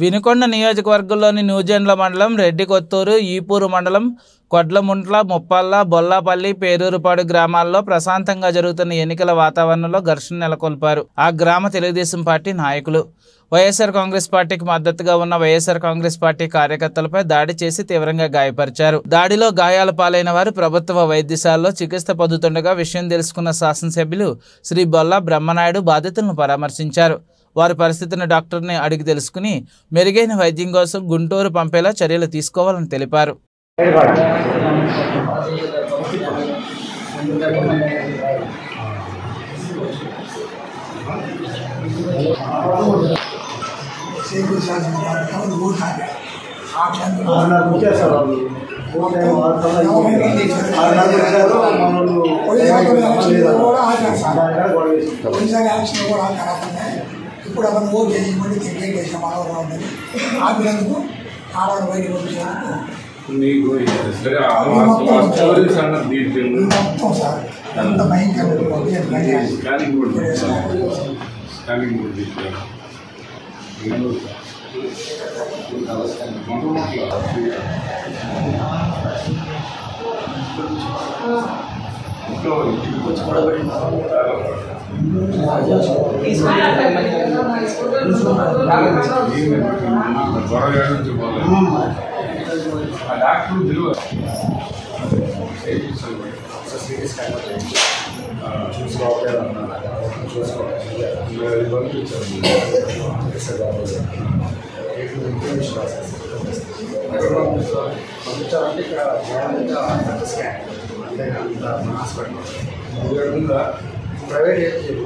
వినుకొండ నియోజకవర్గంలోని న్యూజెండ్ల మండలం, రెడ్డికొత్తూరు, ఈపూరు మండలం, కొడ్లముంట్ల, ముప్పాళ్ళ, బొల్లాపల్లి, పేరూరుపాడు గ్రామాల్లో ప్రశాంతంగా జరుగుతున్న ఎన్నికల వాతావరణంలో ఘర్షణ నెలకొల్పారు ఆ గ్రామ తెలుగుదేశం పార్టీ నాయకులు. వైఎస్ఆర్ కాంగ్రెస్ పార్టీకి మద్దతుగా ఉన్న వైఎస్ఆర్ కాంగ్రెస్ పార్టీ కార్యకర్తలపై దాడి చేసి తీవ్రంగా గాయపరిచారు. దాడిలో గాయాల పాలైన వారు ప్రభుత్వ వైద్యశాలలో చికిత్స పొందుతుండగా విషయం తెలుసుకున్న శాసనసభ్యులు శ్రీ బొల్లా బ్రహ్మనాయుడు బాధితులను పరామర్శించారు. వారి పరిస్థితిని డాక్టర్ని అడిగి తెలుసుకుని మెరుగైన వైద్యం కోసం గుంటూరు పంపేలా చర్యలు తీసుకోవాలని తెలిపారు. ఇప్పుడు అతను ఓటు చేయమని క్రికెట్ చేసిన మానవరావు ఉందని ఆపినందుకు ఆడవాళ్ళు బయటకు పంపించేందుకు మొత్తం సార్ ఎంత ప్రైవేట్ చేస్తాను.